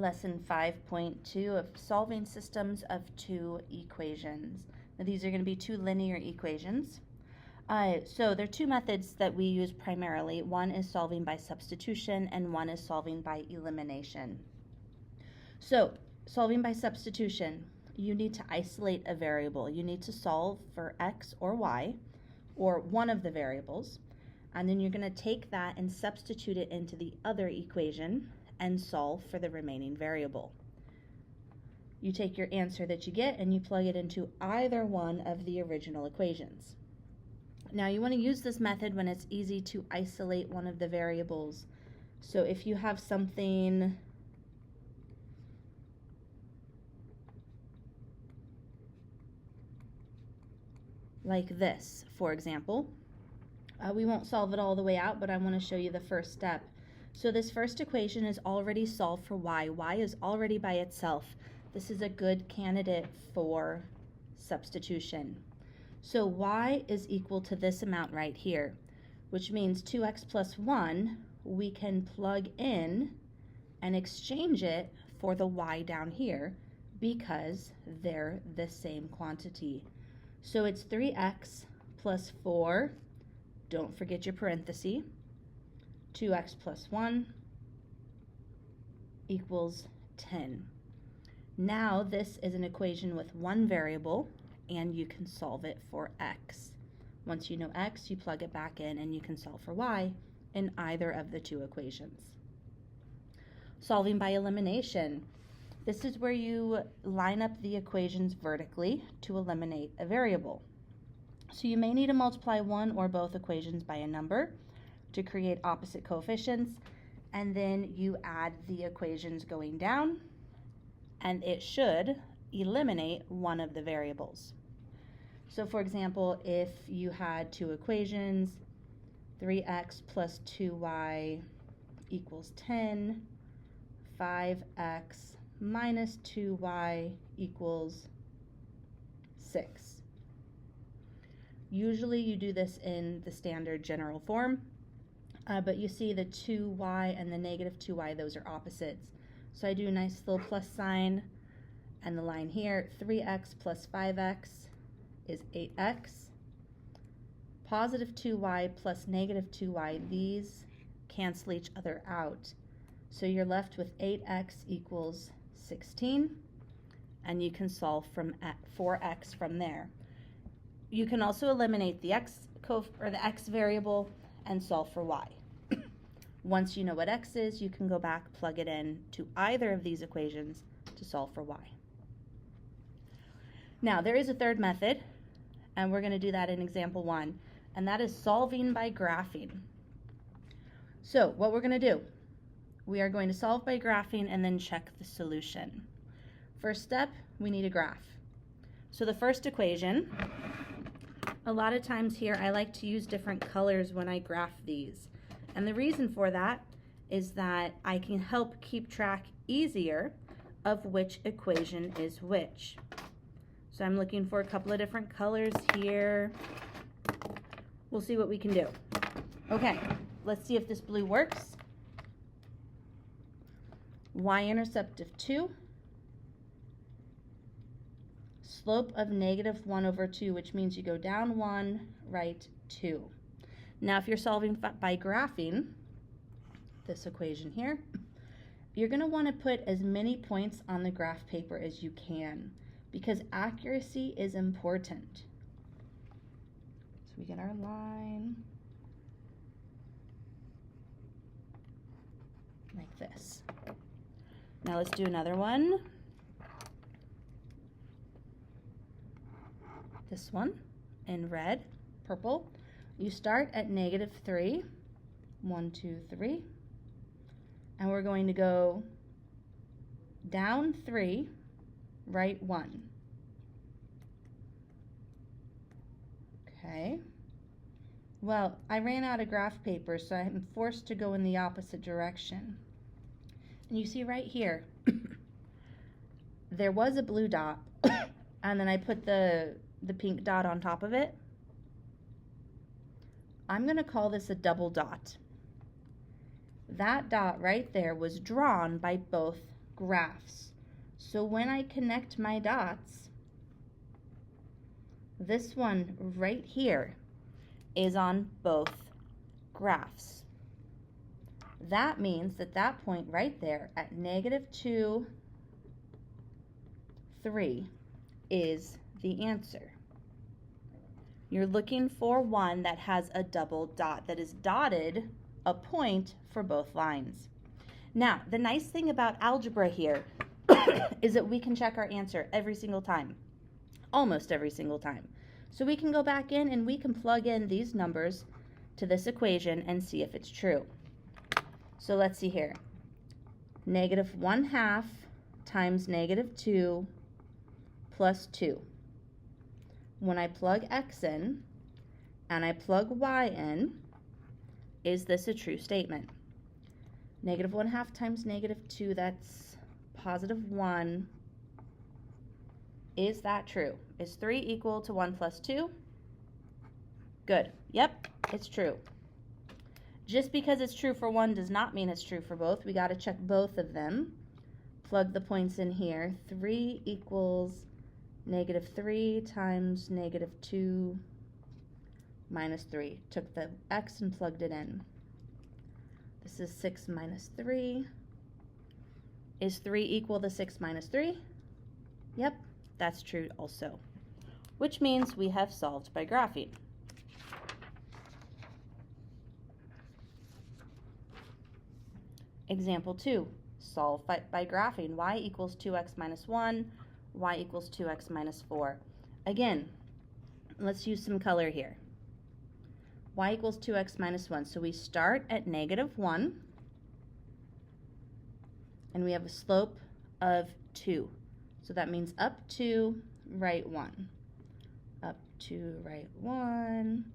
Lesson 5.2 of solving systems of two equations. Now these are going to be two linear equations. So there are two methods that we use primarily. One is solving by substitution and one is solving by elimination. So solving by substitution, you need to isolate a variable. You need to solve for x or y, or one of the variables, and then you're going to take that and substitute it into the other equation and solve for the remaining variable. You take your answer that you get and you plug it into either one of the original equations. Now you want to use this method when it's easy to isolate one of the variables. So if you have something like this, for example, we won't solve it all the way out, but I want to show you the first step. So this first equation is already solved for y. Y is already by itself. This is a good candidate for substitution. So y is equal to this amount right here, which means 2x plus 1 we can plug in and exchange it for the y down here because they're the same quantity. So it's 3x plus 4, don't forget your parenthesis, 2x plus 1 equals 10. Now this is an equation with one variable and you can solve it for x. Once you know x, you plug it back in and you can solve for y in either of the two equations. Solving by elimination. This is where you line up the equations vertically to eliminate a variable. So you may need to multiply one or both equations by a number to create opposite coefficients, and then you add the equations going down, and it should eliminate one of the variables. So for example, if you had two equations, 3x plus 2y equals 10, 5x minus 2y equals 6. Usually you do this in the standard general form, but you see the 2y and the negative 2y, those are opposites. So I do a nice little plus sign, and the line here, 3x plus 5x is 8x. Positive 2y plus negative 2y, these cancel each other out. So you're left with 8x equals 16, and you can solve for x from there. You can also eliminate the x variable and solve for y. Once you know what x is, you can go back, plug it in to either of these equations to solve for y. Now there is a third method, and we're going to do that in example 1, and that is solving by graphing. So what we're going to do, we are going to solve by graphing and then check the solution. First step, we need a graph. So the first equation, a lot of times here I like to use different colors when I graph these. And the reason for that is that I can help keep track easier of which equation is which. So I'm looking for a couple of different colors here. We'll see what we can do. Okay, let's see if this blue works. Y-intercept of 2. Slope of negative 1 over 2, which means you go down 1, right 2. Now if you're solving by graphing this equation here, you're going to want to put as many points on the graph paper as you can because accuracy is important. So we get our line like this. Now let's do another one. This one in red, purple. You start at negative 3, 1, 2, 3, and we're going to go down 3, right 1. Okay. Well, I ran out of graph paper, so I'm forced to go in the opposite direction. And you see right here, there was a blue dot, and then I put the pink dot on top of it. I'm going to call this a double dot. That dot right there was drawn by both graphs. So when I connect my dots, this one right here is on both graphs. That means that that point right there at -2, 3 is the answer. You're looking for one that has a double dot, that is dotted a point for both lines. Now, the nice thing about algebra here is that we can check our answer every single time, almost every single time. So we can go back in and we can plug in these numbers to this equation and see if it's true. So let's see here. -1/2 times -2 plus 2. When I plug x in and I plug y in, is this a true statement? -1/2 times -2, that's +1. Is that true? Is 3 equal to 1 plus 2? Good. Yep, it's true. Just because it's true for one does not mean it's true for both. We got to check both of them. Plug the points in here. 3 equals -3 times -2 minus 3. Took the x and plugged it in. This is 6 minus 3. Is 3 equal to 6 minus 3? Yep, that's true also. Which means we have solved by graphing. Example 2, solve by graphing. Y equals 2x minus 1, y equals 2x minus 4. Again, let's use some color here. Y equals 2x minus 1. So we start at -1, and we have a slope of 2. So that means up 2, right 1. Up 2, right 1.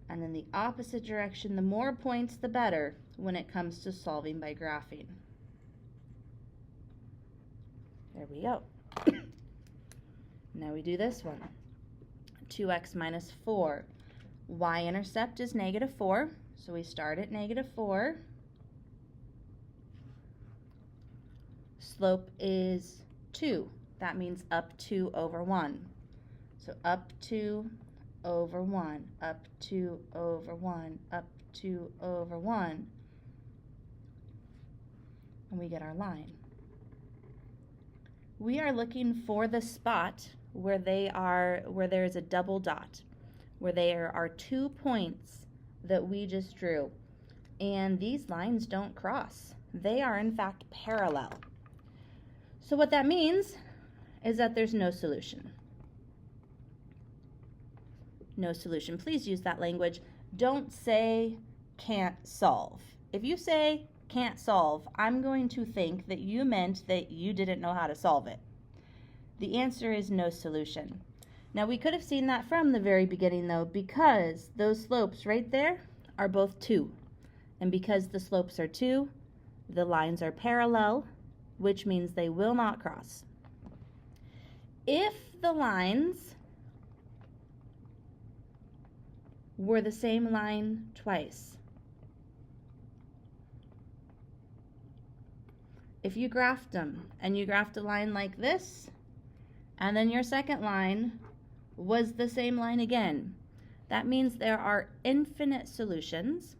And then the opposite direction, the more points, the better when it comes to solving by graphing. There we go. Now we do this one. 2x minus 4. Y-intercept is -4, so we start at -4. Slope is 2. That means up 2 over 1. So up 2 over 1, up 2 over 1, up 2 over 1. And we get our line. We are looking for the spot where there is a double dot, where there are 2 points that we just drew. And these lines don't cross. They are in fact parallel. So what that means is that there's no solution. No solution. Please use that language. Don't say can't solve. If you say can't solve, I'm going to think that you meant that you didn't know how to solve it. The answer is no solution. Now we could have seen that from the very beginning though, because those slopes right there are both 2. And because the slopes are 2, the lines are parallel, which means they will not cross. If the lines were the same line twice, if you graphed them and you graphed a line like this, and then your second line was the same line again, that means there are infinite solutions.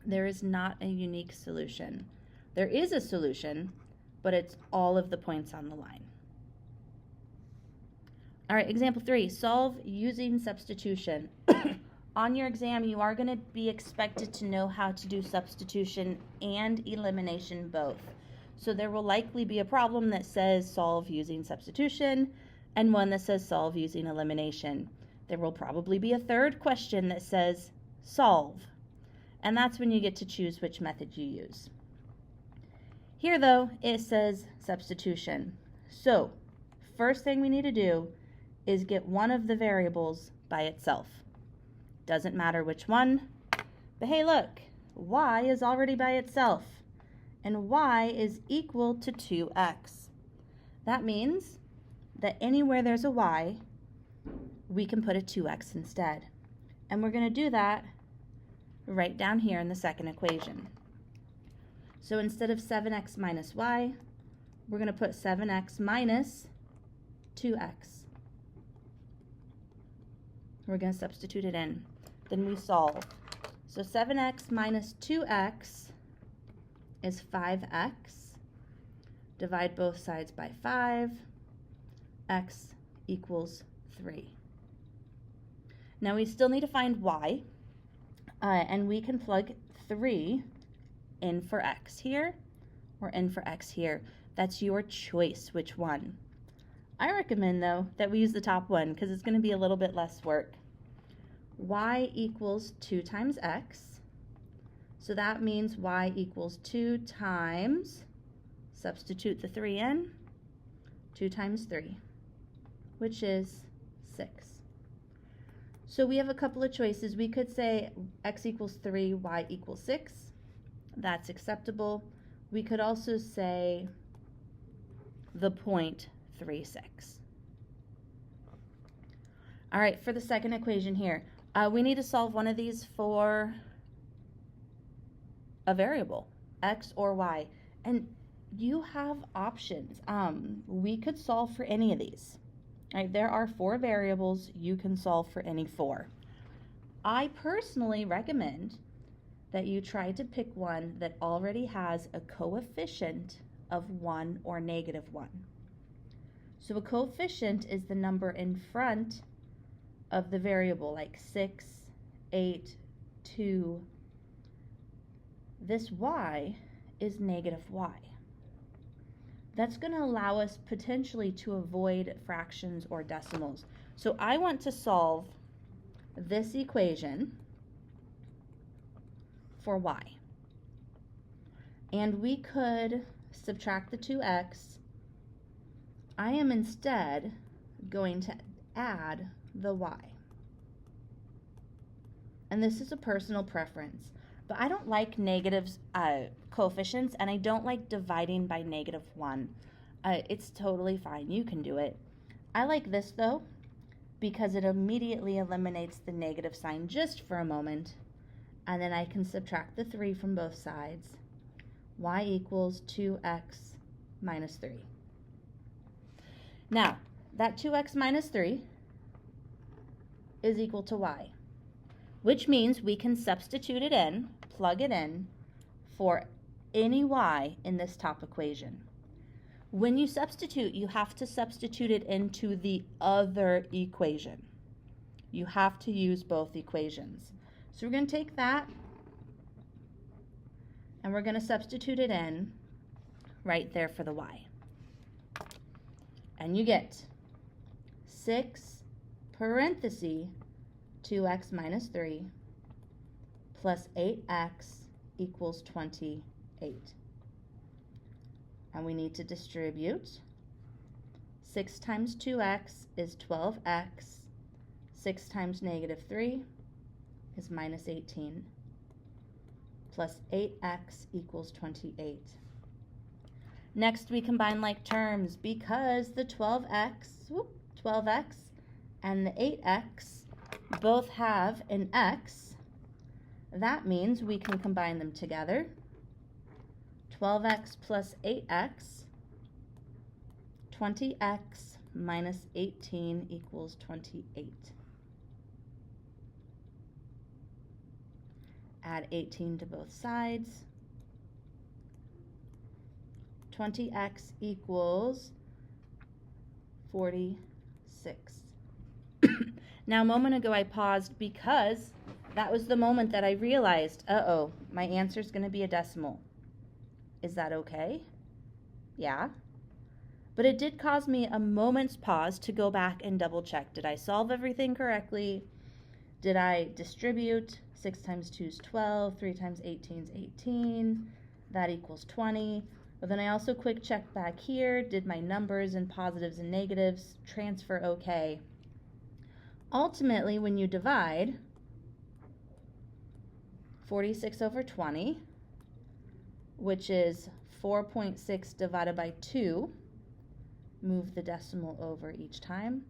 There is not a unique solution. There is a solution, but it's all of the points on the line. All right, example 3, solve using substitution. On your exam, you are going to be expected to know how to do substitution and elimination both. So there will likely be a problem that says solve using substitution and one that says solve using elimination. There will probably be a third question that says solve, and that's when you get to choose which method you use. Here though, it says substitution. So first thing we need to do is get one of the variables by itself. Doesn't matter which one, but hey look, y is already by itself, and y is equal to 2x. That means that anywhere there's a y, we can put a 2x instead. And we're going to do that right down here in the second equation. So instead of 7x minus y, we're going to put 7x minus 2x. We're going to substitute it in. Then we solve. So 7x minus 2x is 5x. Divide both sides by 5. X equals 3. Now we still need to find y, and we can plug 3 in for x here or in for x here. That's your choice, which one. I recommend, though, that we use the top one because it's going to be a little bit less work. Y equals 2 times x. So that means y equals 2 times, substitute the 3 in, 2 times 3, which is 6. So we have a couple of choices. We could say x equals 3, y equals 6. That's acceptable. We could also say the point 36. All right, for the second equation here, we need to solve one of these for a variable, x or y. And you have options. We could solve for any of these. All right, there are 4 variables. You can solve for any 4. I personally recommend that you try to pick one that already has a coefficient of 1 or negative 1. So a coefficient is the number in front of the variable, like 6, 8, 2. This y is negative y. That's going to allow us potentially to avoid fractions or decimals. So I want to solve this equation for y. And we could subtract the 2x. I am instead going to add the y. And this is a personal preference. But I don't like negative coefficients, and I don't like dividing by negative 1. It's totally fine. You can do it. I like this, though, because it immediately eliminates the negative sign just for a moment. And then I can subtract the 3 from both sides. Y equals 2x minus 3. Now, that 2x minus 3 is equal to y, which means we can substitute it in, plug it in, for any y in this top equation. When you substitute, you have to substitute it into the other equation. You have to use both equations. So we're going to take that, and we're going to substitute it in right there for the y. And you get 6 parenthesis 2x minus 3 plus 8x equals 28. And we need to distribute. 6 times 2x is 12x. 6 times negative 3 is minus 18. Plus 8x equals 28. Next, we combine like terms because the 12x and the 8x both have an x. That means we can combine them together. 12x plus 8x, 20x minus 18 equals 28. Add 18 to both sides. 20x equals 46. Now, a moment ago I paused because that was the moment that I realized, uh-oh, my answer is going to be a decimal. Is that okay? Yeah. But it did cause me a moment's pause to go back and double check. Did I solve everything correctly? Did I distribute? 6 times 2 is 12, 3 times 18 is 18. That equals 20. But then I also quick checked back here. Did my numbers and positives and negatives transfer okay? Ultimately, when you divide 46 over 20, which is 4.6 divided by 2, move the decimal over each time.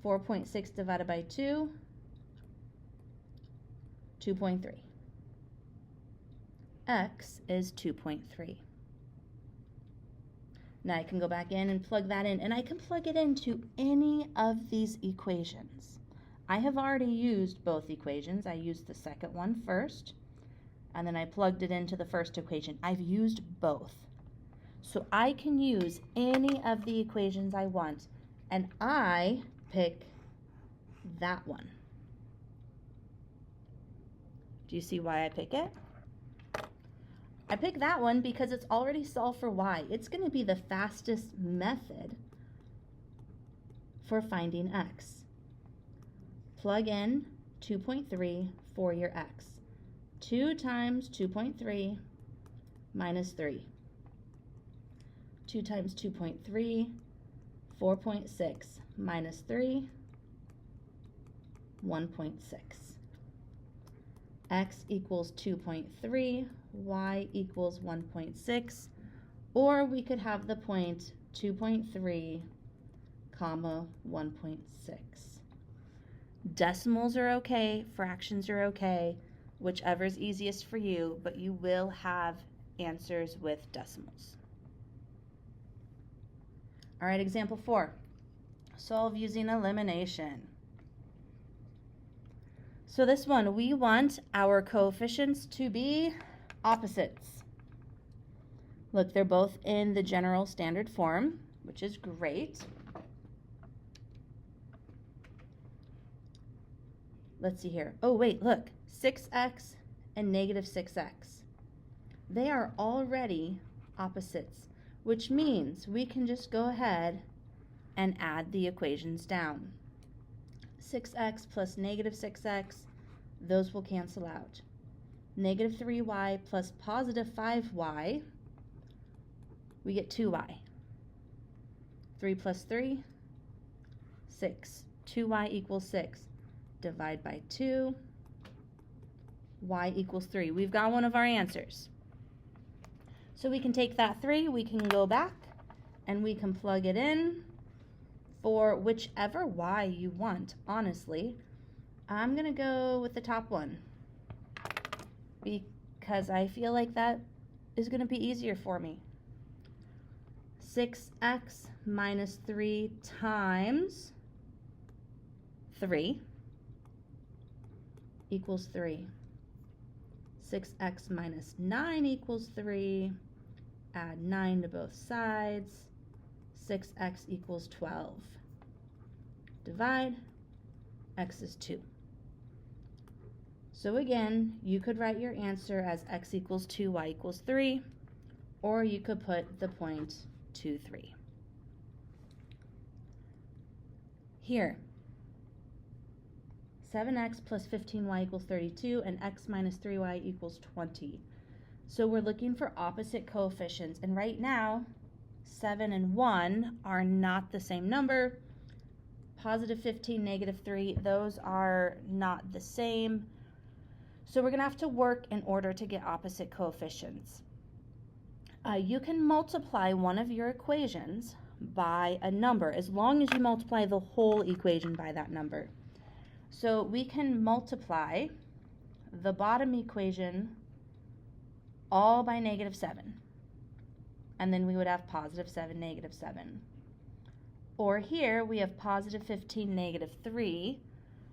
4.6 divided by 2, 2.3. X is 2.3. Now I can go back in and plug that in, and I can plug it into any of these equations. I have already used both equations. I used the second one first, and then I plugged it into the first equation. I've used both. So I can use any of the equations I want, and I pick that one. Do you see why I pick it? I pick that one because it's already solved for y. It's going to be the fastest method for finding x. Plug in 2.3 for your x. 2 times 2.3 minus 3. 2 times 2.3, 4.6 minus 3, 1.6. X equals 2.3, y equals 1.6, or we could have the point 2.3, comma 1.6. Decimals are okay, fractions are okay, whichever is easiest for you, but you will have answers with decimals. All right, example 4. Solve using elimination. So this one, we want our coefficients to be opposites. Look, they're both in the general standard form, which is great. Let's see here. Oh, wait, look, 6x and negative 6x. They are already opposites, which means we can just go ahead and add the equations down. 6x plus negative 6x, those will cancel out. Negative 3y plus positive 5y, we get 2y. 3 plus 3, 6. 2y equals 6. Divide by 2, y equals 3. We've got one of our answers. So we can take that 3, we can go back, and we can plug it in for whichever y you want. Honestly, I'm going to go with the top one because I feel like that is going to be easier for me. 6x minus 3 times 3 equals 3. 6x minus 9 equals 3. Add 9 to both sides. 6x equals 12. Divide. X is 2. So again, you could write your answer as x equals 2, y equals 3, or you could put the point 2, 3. Here, 7x plus 15y equals 32, and x minus 3y equals 20. So we're looking for opposite coefficients, and right now, 7 and 1 are not the same number. Positive 15, negative 3, those are not the same. So we're going to have to work in order to get opposite coefficients. You can multiply one of your equations by a number as long as you multiply the whole equation by that number. So we can multiply the bottom equation all by negative 7. And then we would have positive 7, negative 7. Or here we have positive 15, negative 3.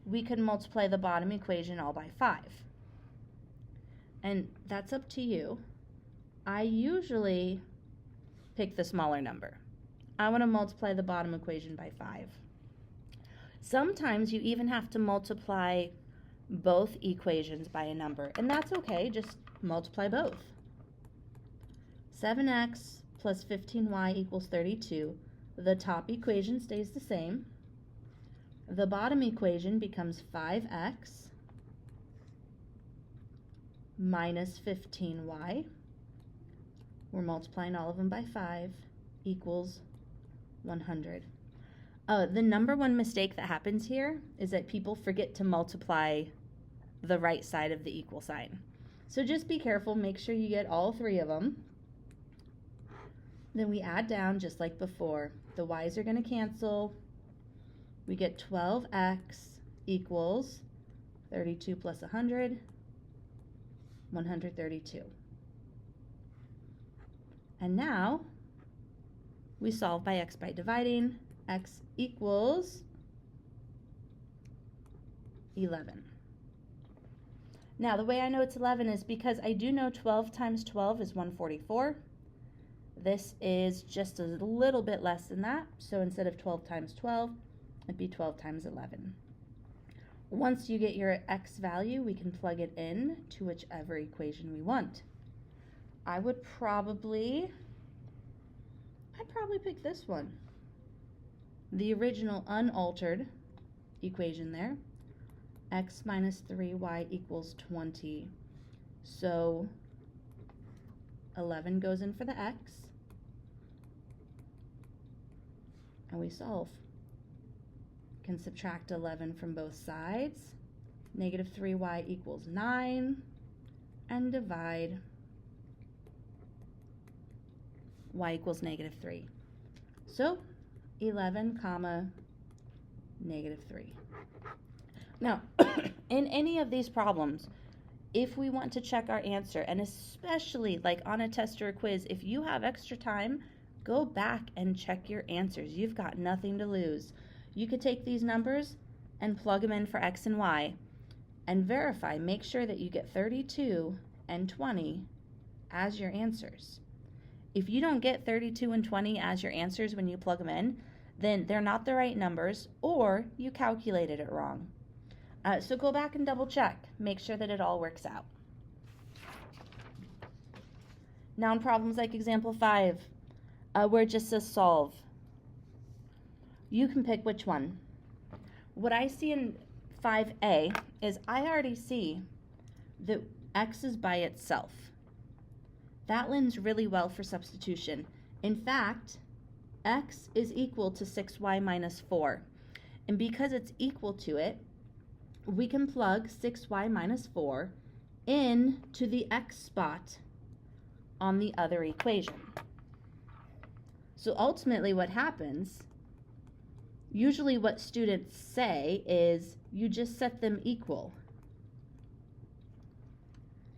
We could multiply the bottom equation all by 5. And that's up to you. I usually pick the smaller number. I want to multiply the bottom equation by 5. Sometimes you even have to multiply both equations by a number, and that's okay, just multiply both. 7x plus 15y equals 32. The top equation stays the same. The bottom equation becomes 5x minus 15y. We're multiplying all of them by 5 equals 100. The number one mistake that happens here is that people forget to multiply the right side of the equal sign. So just be careful, make sure you get all 3 of them. Then we add down just like before. The y's are going to cancel. We get 12x equals 32 plus 100, 132. And now We solve by x by dividing. X equals 11. Now, the way I know it's 11 is because I do know 12 times 12 is 144. This is just a little bit less than that, so instead of 12 times 12, it'd be 12 times 11. Once you get your x value, we can plug it in to whichever equation we want. I'd probably pick this one. The original unaltered equation there. X minus 3y equals 20. So 11 goes in for the x, and we solve. Can subtract 11 from both sides. Negative 3y equals 9, and divide. Y equals negative 3. So 11 comma negative 3. Now, in any of these problems, if we want to check our answer, and especially like on a test or a quiz, if you have extra time, go back and check your answers. You've got nothing to lose. You could take these numbers and plug them in for x and y and verify. Make sure that you get 32 and 20 as your answers. If you don't get 32 and 20 as your answers when you plug them in, then they're not the right numbers, or you calculated it wrong. So go back and double check. Make sure that it all works out. Now in problems like example 5, where it just says solve, you can pick which one. What I see in 5a is I already see that x is by itself. That lends really well for substitution. In fact, x is equal to 6y minus 4. And because it's equal to it, we can plug 6y minus 4 into the x spot on the other equation. So ultimately what happens, usually what students say is you just set them equal.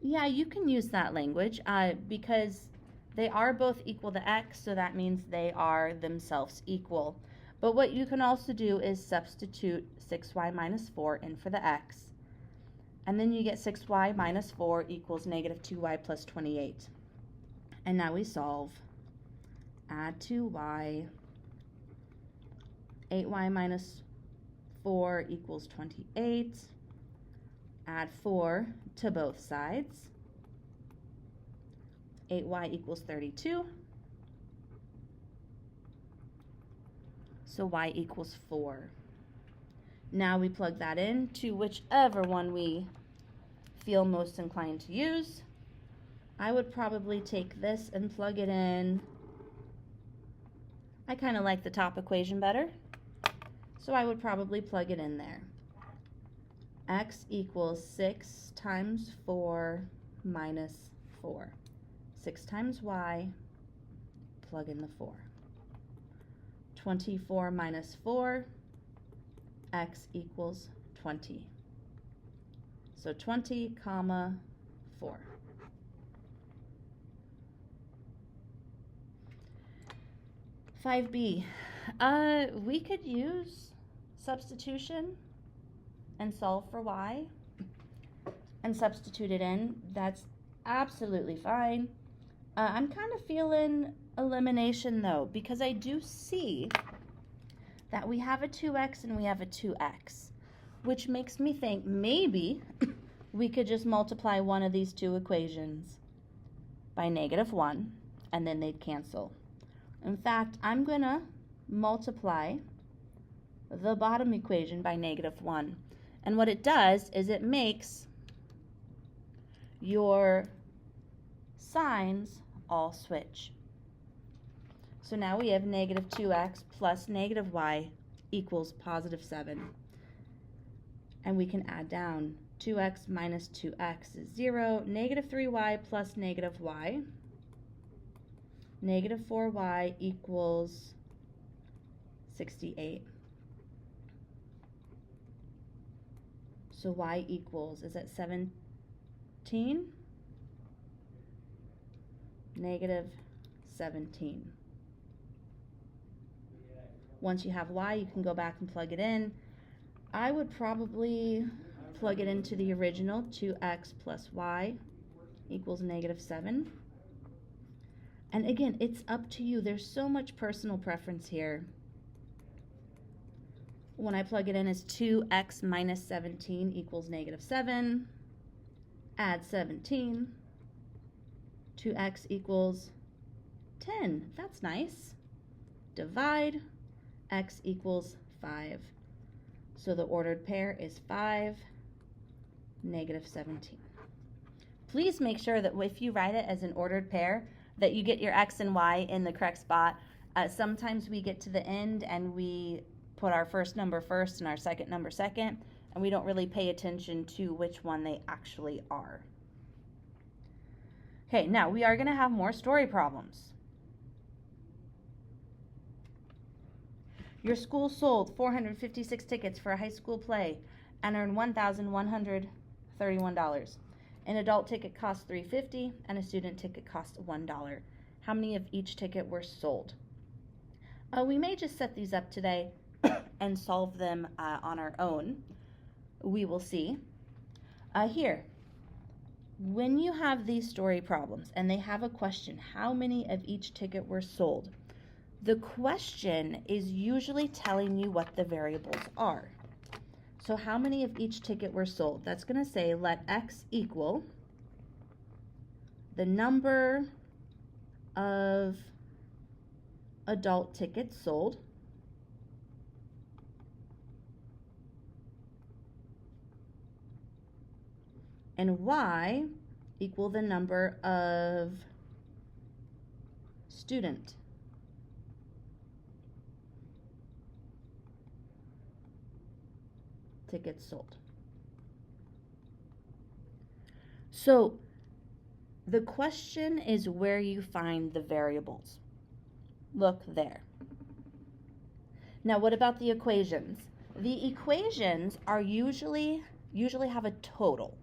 Yeah, you can use that language because they are both equal to x, so that means they are themselves equal. But what you can also do is substitute 6y minus 4 in for the x. And then you get 6y minus 4 equals negative 2y plus 28. And now we solve. Add 2y. 8y minus 4 equals 28. Add 4 to both sides. 8y equals 32. So y equals 4. Now we plug that in to whichever one we feel most inclined to use. I would probably take this and plug it in. I kind of like the top equation better, so I would probably plug it in there. X equals 6 times 4 minus 4. 6 times y, plug in the 4. 24 minus 4, x equals 20. So 20 comma 4. (5b). We could use substitution and solve for y and substitute it in. That's absolutely fine. I'm kind of feeling elimination though, because I do see that we have a 2x and we have a 2x, which makes me think maybe we could just multiply one of these two equations by negative 1 and then they'd cancel. In fact, I'm going to multiply the bottom equation by negative 1. And what it does is it makes your signs all switch. So now we have negative 2x plus negative y equals positive 7. And we can add down 2x minus 2x is 0, negative 3y plus negative y. Negative 4y equals 68. So y equals, is that 17? Negative 17. Once you have y, you can go back and plug it in. I would probably plug it into the original, 2x plus y equals -7. And again, it's up to you. There's so much personal preference here. When I plug it in as 2x minus 17 equals -7, add 17, 2x equals 10. That's nice. Divide, x equals 5. So the ordered pair is 5, -17. Please make sure that if you write it as an ordered pair, that you get your x and y in the correct spot. Sometimes we get to the end and we put our first number first and our second number second, and we don't really pay attention to which one they actually are. Okay, now we are going to have more story problems. Your school sold 456 tickets for a high school play and earned $1,131. An adult ticket cost $3.50 and a student ticket cost $1. How many of each ticket were sold? We may just set these up today and solve them on our own. We will see. Here, when you have these story problems and they have a question, how many of each ticket were sold? The question is usually telling you what the variables are. So how many of each ticket were sold? That's going to say let x equal the number of adult tickets sold and y equal the number of student tickets sold. So the question is where you find the variables. Look there. Now what about the equations? The equations are usually have a total.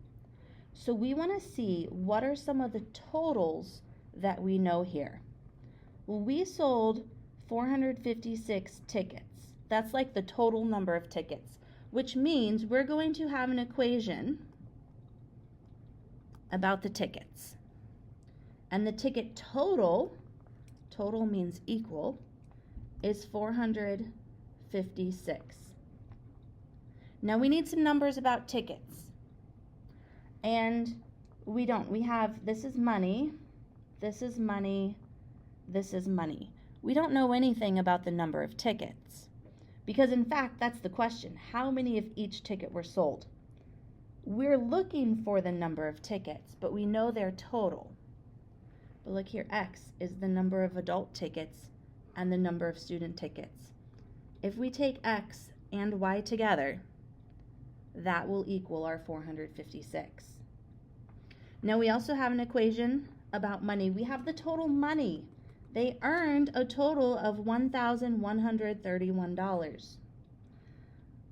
So we want to see what are some of the totals that we know here. Well, we sold 456 tickets. That's like the total number of tickets, which means we're going to have an equation about the tickets. And the ticket total means equal, is 456. Now we need some numbers about tickets. And we don't. We have, this is money, this is money, this is money. We don't know anything about the number of tickets. Because in fact, that's the question. How many of each ticket were sold? We're looking for the number of tickets, but we know their total. But look here, x is the number of adult tickets and the number of student tickets. If we take x and y together, that will equal our 456. Now we also have an equation about money. We have the total money. They earned a total of $1,131.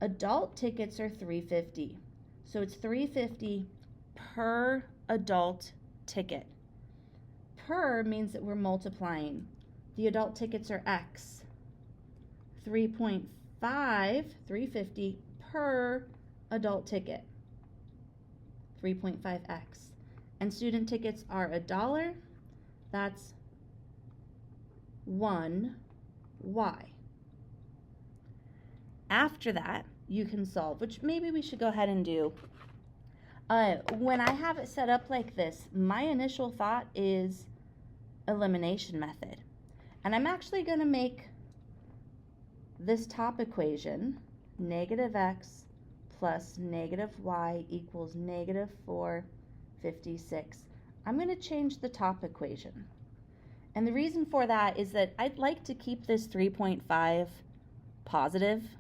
Adult tickets are $3.50. So it's $3.50 per adult ticket. Per means that we're multiplying. The adult tickets are X. 3.50 per adult ticket. 3.5x. And student tickets are $1. That's 1y. After that, you can solve, which maybe we should go ahead and do. When I have it set up like this, my initial thought is elimination method. And I'm actually going to make this top equation, -x plus -y equals -456. I'm going to change the top equation. And the reason for that is that I'd like to keep this 3.5 positive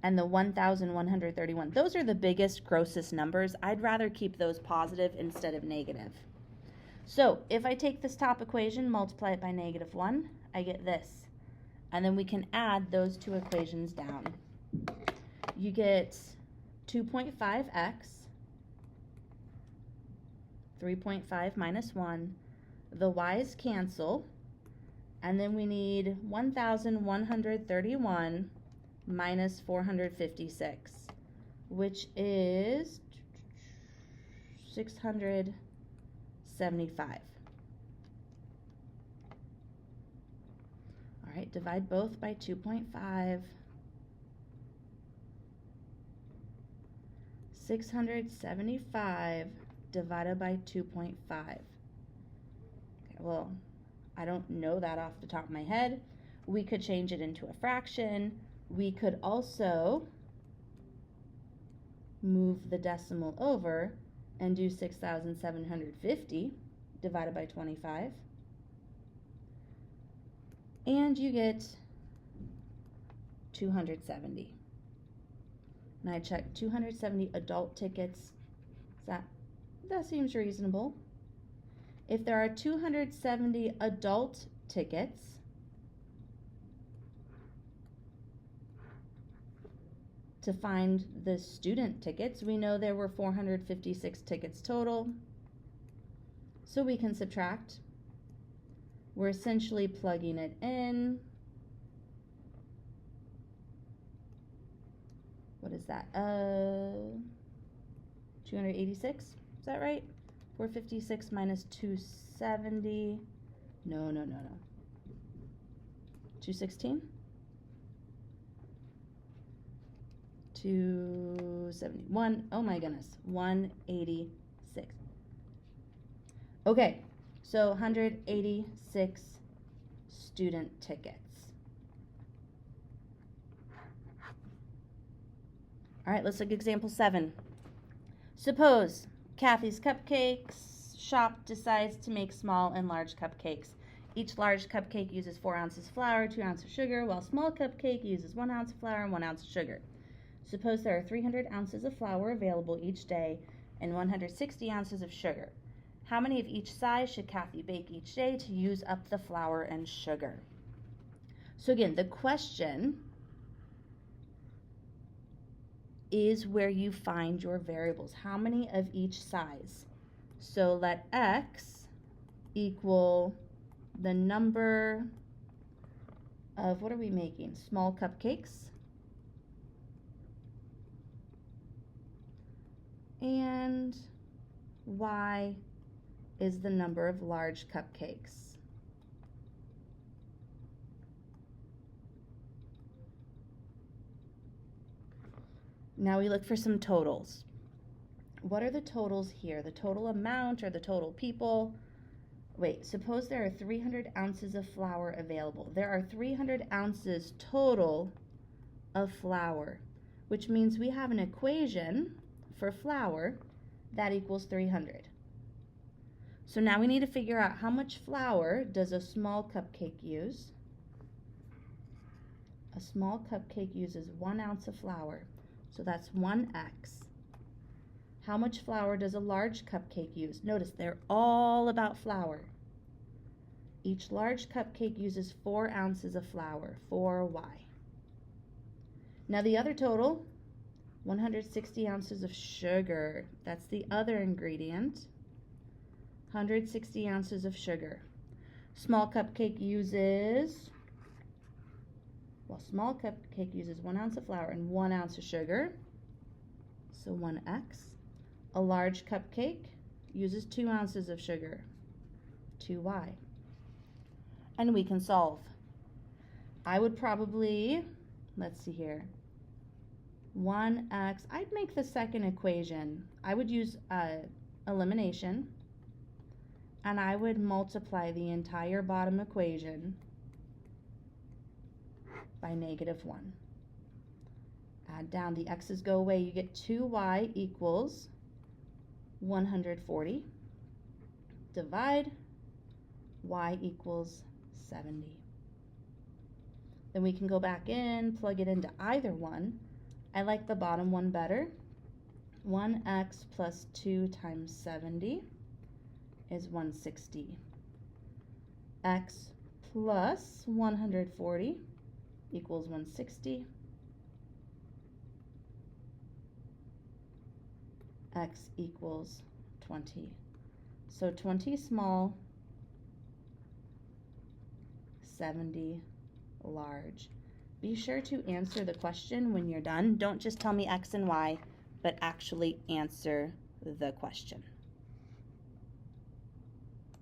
and the 1,131. Those are the biggest, grossest numbers. I'd rather keep those positive instead of negative. So if I take this top equation, multiply it by -1, I get this. And then we can add those two equations down. You get 2.5x, 3.5 minus 1. The y's cancel, And then we need 1,131 minus 456, which is 675. All right, divide both by 2.5. 675 divided by 2.5. Okay, well, I don't know that off the top of my head. We could change it into a fraction. We could also move the decimal over and do 6,750 divided by 25. And you get 270. And I checked 270 adult tickets. That seems reasonable. If there are 270 adult tickets, to find the student tickets, we know there were 456 tickets total. So we can subtract. We're essentially plugging it in. What is that? 286? Is that right? 456 minus 270. No. 216? 271. Oh my goodness. 186. Okay, so 186 student tickets. All right, let's look at example 7. Suppose Kathy's Cupcakes shop decides to make small and large cupcakes. Each large cupcake uses 4 ounces flour, 2 ounces sugar, while small cupcake uses 1 ounce of flour and 1 ounce of sugar. Suppose there are 300 ounces of flour available each day and 160 ounces of sugar. How many of each size should Kathy bake each day to use up the flour and sugar? So again, the question is where you find your variables. How many of each size? So let x equal the number of, what are we making? Small cupcakes. And y is the number of large cupcakes. Now we look for some totals. What are the totals here? The total amount or the total people? Wait, suppose there are 300 ounces of flour available. There are 300 ounces total of flour, which means we have an equation for flour that equals 300. So now we need to figure out how much flour does a small cupcake use. A small cupcake uses 1 ounce of flour, so that's 1x. How much flour does a large cupcake use? Notice they're all about flour. Each large cupcake uses 4 ounces of flour, 4y. Now the other total, 160 ounces of sugar. That's the other ingredient. 160 ounces of sugar. Small cupcake uses, small cupcake uses 1 ounce of flour and 1 ounce of sugar, so 1x. A large cupcake uses 2 ounces of sugar, 2y. And we can solve. I would probably, let's see here, 1x, I'd make the second equation. I would use elimination, and I would multiply the entire bottom equation by -1. Add down, the x's go away, you get 2y equals 140. Divide, y equals 70. Then we can go back in, plug it into either one. I like the bottom one better. 1x plus 2 times 70 is 160. X plus 140 equals 160. X equals 20. So 20 small, 70 large. Be sure to answer the question when you're done. Don't just tell me X and Y, but actually answer the question.